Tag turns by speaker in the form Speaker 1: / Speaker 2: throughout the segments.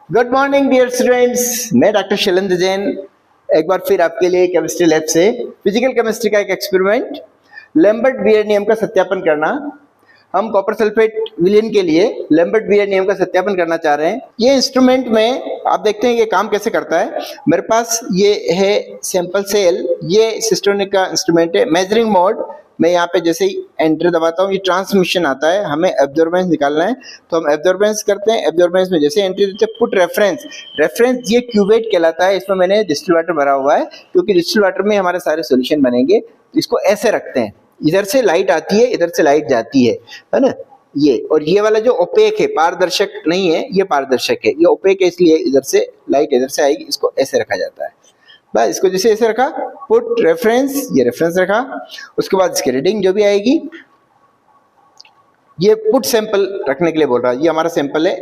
Speaker 1: Good morning dear students, मैं doctor Shailendra Jain एक बार फिर आपके लिए केमिस्ट्री लैब से फिजिकल केमिस्ट्री का एक एक्सपेरिमेंट लैम्बर्ट बीयर नियम का सत्यापन करना। हम कॉपर सल्फेट विलयन के लिए लैम्बर्ट बीयर नियम का सत्यापन करना चाह रहे हैं। ये इंस्ट्रूमेंट में आप देखते हैं ये काम कैसे करता है। मेरे पास ये है सैंपल सेल, ये सिस्टोनिक का इंस्ट्रूमेंट है। मेजरिंग मोड मैं यहाँ पे जैसे ही एंटर दबाता हूँ ये ट्रांसमिशन आता है, हमें एब्जॉर्बेंस निकालना है तो हम एब्जॉर्बेंस करते हैं। एब्जॉर्बेंस में जैसे एंट्री देते हैं पुट रेफरेंस ये क्यूवेट कहलाता है। इसमें मैंने डिस्टिल वाटर भरा हुआ है क्योंकि डिस्टिल वाटर में हमारे सारे सॉल्यूशन बनेंगे। इसको ऐसे रखते हैं, इधर से लाइट आती है, इधर से लाइट जाती है ना। ये और ये वाला जो ओपेक है, पारदर्शक नहीं है, ये पारदर्शक है। ये ओपेक है इसलिए इधर से लाइट इधर से आएगी, इसको ऐसे रखा जाता है। बस इसको जैसे ऐसे रखा, पुट रेफरेंस, ये रेफरेंस रखा। उसके बाद इसकी रीडिंग जो भी आएगी, ये पुट सैंपल रखने के लिए बोल रहा है। ये हमारा सैंपल है,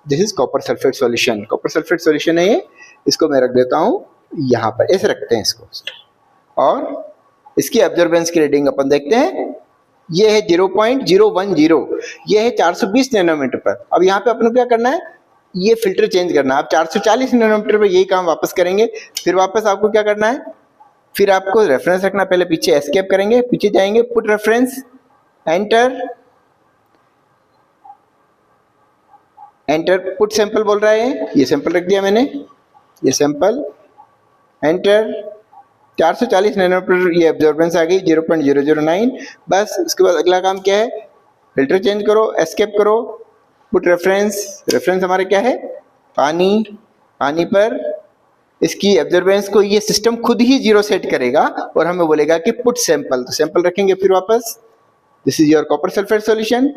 Speaker 1: this is copper sulphate solution. Copper sulphate solution है ये, इसको मैं रख देता हूँ यहाँ पर, ऐसे रखते हैं इसको। और इसकी एब्जॉर्बेंस की रीडिंग अपन देखते हैं, ये है 0.010, ये है 420 नैनोमीटर पर। अब यहाँ पे अपन को क्या करना है, ये फिल्टर चेंज करना है। आप 440 नैनोमीटर पर यही काम वापस करेंगे। फिर वापस आपको क्या करना है, फिर आपको रेफरेंस रखना, पहले पीछे एस्केप करेंगे, पीछे जाएंगे, put reference, enter put sample बोल रहा है, ये सैंपल रख दिया मैंने, ये सैंपल, एंटर 440 नैनोमीटर, ये एब्जॉर्बेंस आ गई 0.009। बस इसके बाद अगला काम क्या है, फिल्टर चेंज करो, एस्केप करो, पुट रेफरेंस हमारे क्या है, पानी पर इसकी एब्जॉर्बेंस को ये सिस्टम खुद ही 0 सेट करेगा और हमें बोलेगा कि पुट सैंपल। तो सैंपल रखेंगे, फिर वापस this is your copper sulphate solution.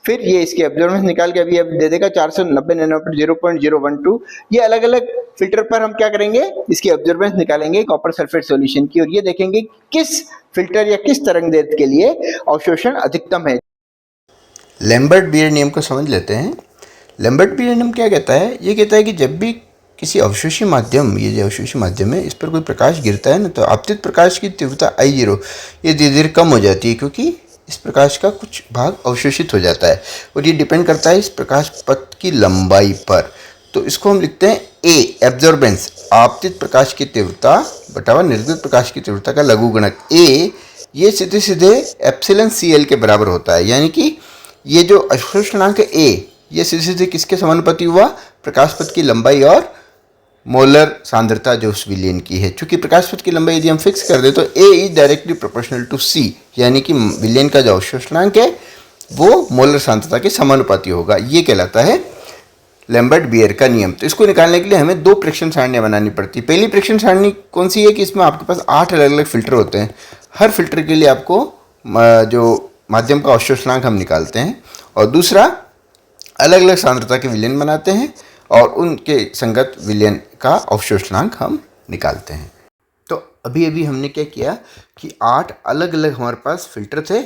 Speaker 1: फिर ये इसकी एब्जॉर्बेंस निकाल के अभी अब दे देगा 490 नैनोमीटर 0.012। ये अलग अलग फिल्टर पर हम क्या करेंगे, इसकी एब्जॉर्बेंस निकालेंगे कॉपर सल्फेट सॉल्यूशन की, और ये देखेंगे किस फिल्टर या किस तरंगदैर्घ्य के लिए अवशोषण अधिकतम है।
Speaker 2: लैम्बर्ट बीयर नियम को समझ लेते हैं। लैम्बर्ट बीयर नियम क्या कहता है, ये कहता है कि जब भी किसी अवशोषी माध्यम, ये जो अवशोषी माध्यम है, इस पर कोई प्रकाश गिरता है ना, तो आपतित प्रकाश की तीव्रता I0 ये धीरे धीरे कम हो जाती है क्योंकि इस प्रकाश का कुछ भाग अवशोषित हो जाता है और ये डिपेंड करता है इस प्रकाश पथ की लंबाई पर। तो इसको हम लिखते हैं A, एब्जॉर्बेंस, आपतित प्रकाश की तीव्रता बटा निर्गत प्रकाश की तीव्रता का लघुगणक A, ये सीधे सीधे एप्सिलॉन CL के बराबर होता है। यानी कि ये जो अवशोषणांक A, ये सीधे सीधे किसके समानुपाती हुआ, प्रकाश पथ की लंबाई और मोलर सांद्रता जो उस विलयन की है। चूंकि प्रकाश पथ की लंबाई यदि हम फिक्स कर दे तो A is directly proportional to C, यानी कि विलयन का जो अवशोषणांक है वो मोलर सांद्रता के समानुपाती होगा। ये कहलाता है लैम्बर्ट बीयर का नियम। तो इसको निकालने के लिए हमें 2 प्रेक्षण सारणियाँ बनानी पड़ती है। पहली प्रेक्षण सारणी कौन सी है कि इसमें आपके पास 8 अलग अलग फिल्टर होते हैं। हर फिल्टर के लिए आपको जो माध्यम का अवशोषणांक हम निकालते हैं, और दूसरा अलग अलग सांद्रता के विलयन बनाते हैं और उनके संगत विलयन का अवशोषणांक हम निकालते हैं। तो अभी अभी हमने क्या किया कि 8 अलग अलग हमारे पास फिल्टर थे।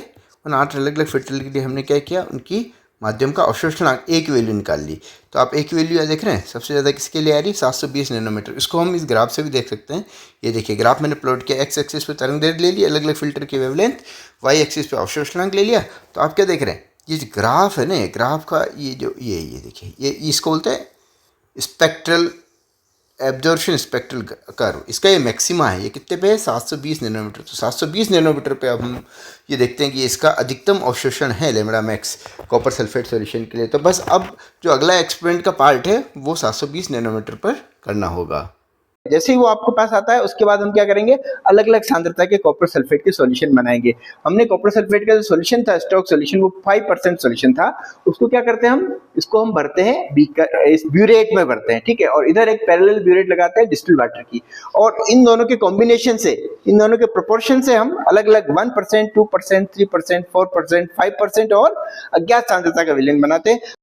Speaker 2: उन 8 अलग अलग फिल्टर के लिए हमने क्या किया, उनकी माध्यम का अवशोषणांक A की वैल्यू निकाल ली। तो आप A की वैल्यू देख रहे हैं, सबसे ज़्यादा किसके लिए आ रही है, 720 नैनोमीटर। इसको हम इस ग्राफ से भी देख सकते हैं। ये देखिए ग्राफ मैंने प्लॉट किया, एक्स एक्सिस पे तरंगदैर्घ्य ले लिया, अलग अलग फिल्टर की वेवलेंथ, वाई एक्सिस पे अवशोषणांक ले लिया। तो आप क्या देख रहे हैं, ये जो ग्राफ है ना, ग्राफ का ये जो ये देखिए, ये इसको बोलते हैं स्पेक्ट्रल एब्जॉर्प्शन स्पेक्ट्रल कर्व। इसका ये मैक्सिमा है, ये कितने पे है, 720 नैनोमीटर। तो 720 नैनोमीटर पे अब हम ये देखते हैं कि इसका अधिकतम अवशोषण है lambda max copper sulphate solution के लिए। तो बस अब जो अगला एक्सपेरिमेंट का पार्ट है वो 720 नैनोमीटर पर करना होगा।
Speaker 1: जैसे ही वो आपको पास आता है उसके बाद हम क्या करेंगे, अलग अलग सांद्रता के कॉपर सल्फेट के सॉल्यूशन बनाएंगे। हमने कॉपर सल्फेट का जो सॉल्यूशन था, स्टॉक सॉल्यूशन, वो 5% सॉल्यूशन था। उसको क्या करते हैं हम, इसको हम भरते हैं इस ब्यूरेट में भरते हैं, ठीक है। और इधर एक पैरेलल ब्यूरेट लगाते हैं डिस्टिल वाटर की, और इन दोनों के कॉम्बिनेशन से, इन दोनों के प्रोपोर्शन से हम अलग अलग 1%, 2%, 3%, 4%, 5% और अज्ञात सांद्रता का विलयन बनाते हैं।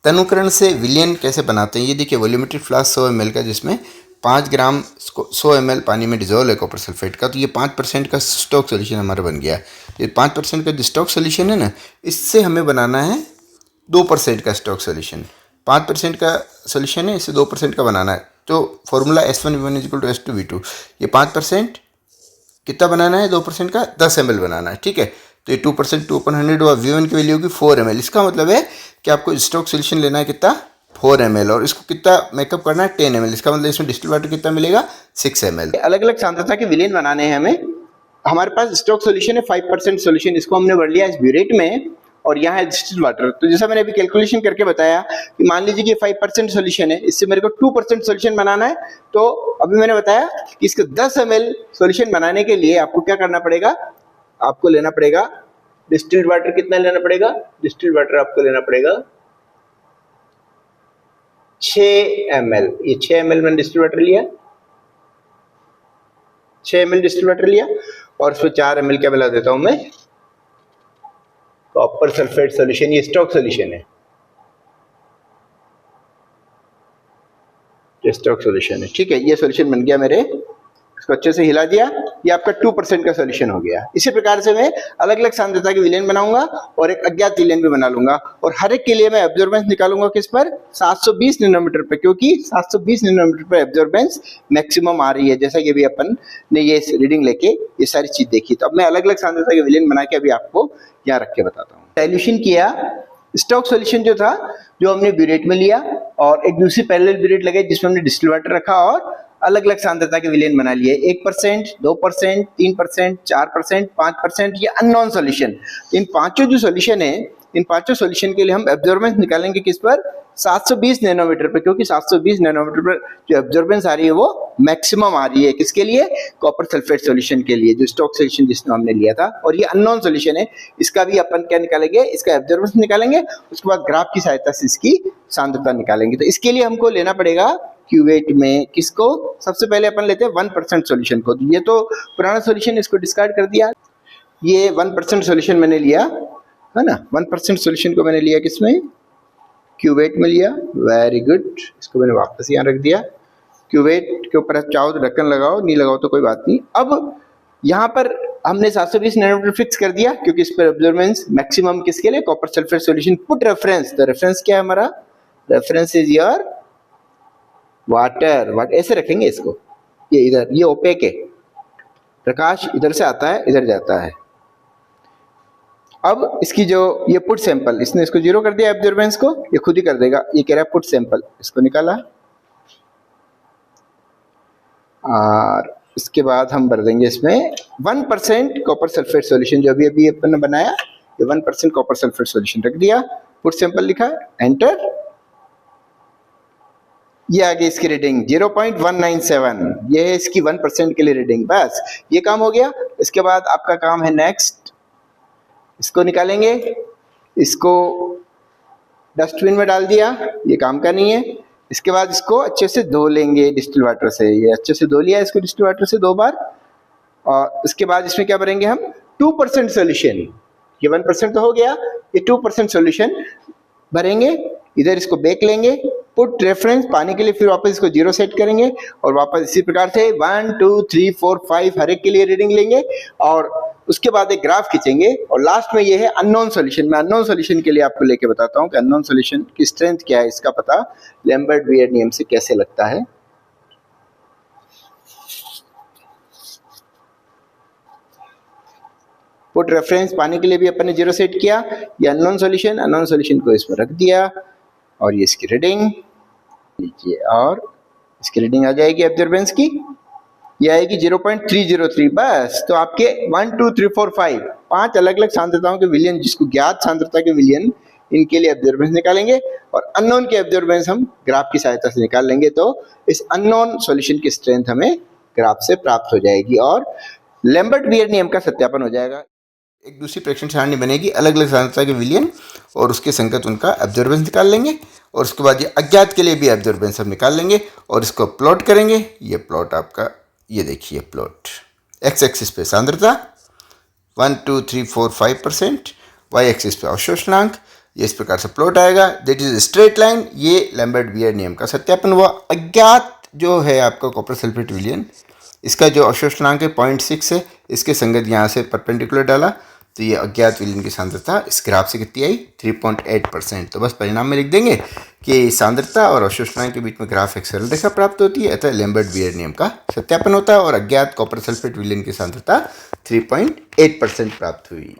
Speaker 2: तनुकरण से विलयन कैसे बनाते हैं, ये देखिए वॉल्यूमेट्रिक फ्लास्क 100 ml का, जिसमें 5 ग्राम 100 ml पानी में डिजोल्व है कॉपर सल्फेट का। तो ये 5% का स्टॉक सोल्यूशन हमारा बन गया। ये 5% का जो स्टॉक सोल्यूशन है ना, इससे हमें बनाना है 2% का स्टॉक सोल्यूशन। 5% का सोल्यूशन है, इससे 2% का बनाना है। तो फॉर्मूला S1V1 = S2V2। ये 5% कितना बनाना है, 2% का 10 ml बनाना है, ठीक है। तो ये 2% 2/100 हुआ, V1 की वैल्यू होगी 4 ml। इसका मतलब है कि आपको स्टॉक सोल्यूशन लेना है कितना, 4 ml और इसको कितना मेकअप करना है 10 ml। इसका मतलब इसमें डिस्टिल वाटर कितना मिलेगा 6 ml।
Speaker 1: अलग अलग सांद्रता के विलेन बनाने हैं हमें। हमारे पास स्टॉक सॉल्यूशन है 5% सॉल्यूशन, इसको हमने भर लिया इस ब्यूरेट में, और यहाँ है डिस्टिल वाटर। तो जैसा मैंने अभी कैलकुलेशन करके बताया कि मान लीजिए कि 5% सॉल्यूशन है, इससे मेरे को 2% सॉल्यूशन बनाना है। तो अभी मैंने बताया कि इसको 10 ml सॉल्यूशन बनाने के लिए आपको क्या करना पड़ेगा, आपको लेना पड़ेगा डिस्टिल्ड वाटर। कितना लेना पड़ेगा? डिस्टिल्ड वाटर आपको लेना पड़ेगा 6 ml। ये 6 ml मैंने डिस्टिल्ड वाटर लिया, 6 ml डिस्टिल्ड वाटर लिया, और उसमें 4 ml क्या मिला देता हूं मैं, कॉपर सल्फेट सॉल्यूशन। ये स्टॉक सॉल्यूशन है, ये स्टॉक सॉल्यूशन है, ठीक है। ये सॉल्यूशन बन गया मेरे, इसको अच्छे से हिला दिया, ये आपका 2% का सॉल्यूशन हो गया। इसी प्रकार से मैं अलग अलग सांद्रता के विलेन बनाऊंगा और एक अज्ञात विलेन भी बना लूंगा, और हर एक के लिए मैं एब्जॉर्बेंस निकालूंगा किस पर, 720 नैनोमीटर पे, क्योंकि 720 नैनोमीटर पे एब्जॉर्बेंस मैक्सिमम आ रही है। जैसा कि अभी अपन ने ये रीडिंग लेके ये सारी चीज देखी। तो अब मैं अलग अलग सांद्रता के विलेन बना के अभी आपको यहाँ रख के बताता हूँ। डाइल्यूशन किया, स्टॉक सॉल्यूशन जो था जो हमने ब्यूरेट में लिया, और एक दूसरी पैरेलल ब्यूरेट लगाई जिसमें हमने डिस्टिल वाटर रखा, और अलग अलग सांद्रता के विलेन बना लिए। 1%, 2%, 3%, 4%, 5%, ये अननोन सॉल्यूशन। इन पांचों जो सॉल्यूशन है, इन पांचों सॉल्यूशन के लिए हम एब्जॉर्बेंस निकालेंगे किस पर, 720 नैनोमीटर पे, क्योंकि 720 नैनोमीटर पर जो एब्जॉर्बेंस आ रही है वो मैक्सिमम आ रही है। किसके लिए? कॉपर सल्फेट सॉल्यूशन के लिए, जो स्टॉक सॉल्यूशन जिसमें हमने लिया था। और ये अननोन सॉल्यूशन है, इसका भी अपन क्या निकालेंगे, इसका एब्जॉर्बेंस निकालेंगे, उसके बाद ग्राफ की सहायता से इसकी सांद्रता निकालेंगे। तो इसके लिए हमको लेना पड़ेगा क्यूवेट में किसको, सबसे पहले अपन लेते हैं 1% सॉल्यूशन को। ये तो पुराना सॉल्यूशन, इसको डिस्कार्ड कर दिया। ये 1% सॉल्यूशन मैंने लिया है ना, 1% सॉल्यूशन को मैंने लिया किसमें, क्यूवेट में लिया। वेरी गुड, इसको मैंने वापस यहाँ रख दिया। क्यूवेट के ऊपर चाहो तो ढक्कन लगाओ, नहीं लगाओ तो कोई बात नहीं। अब यहाँ पर हमने 720 नैनोमीटर फिक्स कर दिया, क्योंकि इस पर एब्जॉर्बेंस मैक्सिमम किसके लिए, copper sulphate solution. Put reference, तो रेफरेंस क्या है हमारा, रेफरेंस इज योर वाटर। ऐसे रखेंगे इसको, ये इधर, ये ओपेक है, प्रकाश इधर से आता है इधर जाता है। अब इसकी जो ये पुट सैंपल, इसने इसको 0 कर दिया एब्जॉर्बेंस को, ये खुद ही कर देगा। ये कह रहा है पुट सैंपल, इसको निकाला, और इसके बाद हम भर देंगे इसमें 1% कॉपर सल्फेट सॉल्यूशन, जो अभी अपन ने बनाया, ये 1% कॉपर सल्फेट सॉल्यूशन रख दिया। पुट सैंपल लिखा, एंटर। ये आ गई इसकी रीडिंग 0.197, ये है इसकी 1% के लिए रीडिंग। बस ये काम हो गया। इसके बाद आपका काम है नेक्स्ट, इसको निकालेंगे, इसको डस्टबिन में डाल दिया, ये काम का नहीं है। इसके बाद इसको अच्छे से धो लेंगे डिस्टिल वाटर से, ये अच्छे से धो लिया इसको डिस्टिल वाटर से 2 बार। और इसके बाद इसमें क्या भरेंगे हम, 2% सॉल्यूशन। ये 1% तो हो गया, ये 2% सॉल्यूशन भरेंगे। इधर इसको बेक लेंगे, पुट रेफरेंस पानी के लिए, फिर वापस इसको 0 सेट करेंगे, और वापस इसी प्रकार से 1 2 3 4 5 हर एक के लिए रीडिंग लेंगे, और उसके बाद एक ग्राफ खींचेंगे। और लास्ट में ये है अननोन सॉल्यूशन। मैं अननोन सॉल्यूशन के लिए आपको लेके बताता हूँ कि अननोन सॉल्यूशन की स्ट्रेंथ क्या है, इसका पता लैम्बर्ट बीयर नियम से कैसे लगता है। पुट रेफरेंस पानी के लिए भी अपन ने 0 सेट किया। ये अननोन सॉल्यूशन को इसमें रख दिया, और ये इसकी रीडिंग लीजिए, और इसकी रीडिंग आ जाएगी एब्जॉर्बेंस की, ये आएगी 0.303। बस, तो आपके 1 2 3 4 5 अलग अलग सांद्रताओं के विलियन, जिसको ज्ञात सांद्रता के विलियन, इनके लिए एब्जॉर्बेंस निकालेंगे, और अननोन के एब्जॉर्बेंस हम ग्राफ की सहायता से निकाल लेंगे। तो इस अननोन सॉल्यूशन की स्ट्रेंथ हमें ग्राफ से प्राप्त हो जाएगी, और लैम्बर्ट बीयर नियम का सत्यापन हो जाएगा।
Speaker 2: एक दूसरी प्रेक्षण सारणी बनेगी, अलग अलग सांद्रता के विलियन और उसके संगत उनका एब्जॉर्बेंस निकाल लेंगे, और उसके बाद ये अज्ञात के लिए भी एब्जॉर्बेंस हम निकाल लेंगे, और इसको प्लॉट करेंगे। ये प्लॉट आपका, ये देखिए प्लॉट, एक्स एक्सिस पे सांद्रता 1 2 3 4 5%, वाई एक्सिस पे अवशोषणांक, ये इस प्रकार से प्लॉट आएगा। That is straight line. ये लैम्बर्ट बीयर नियम का सत्यापन हुआ। अज्ञात जो है आपका कॉपर सल्फेट विलियन, इसका जो अवशोषणांक है 0.6 है, इसके संगत यहाँ से परपेंडिकुलर डाला, तो ये अज्ञात विलियन की सांद्रता इस ग्राफ से कितनी आई, 3.8%। तो बस परिणाम में लिख देंगे कि सांद्रता और अवशोषणांक के बीच में ग्राफ एक सरल रेखा प्राप्त होती है, अतः लैम्बर्ट बीयर नियम का सत्यापन होता है, और अज्ञात कॉपर सल्फेट विलियन की सांद्रता 3.8% प्राप्त हुई।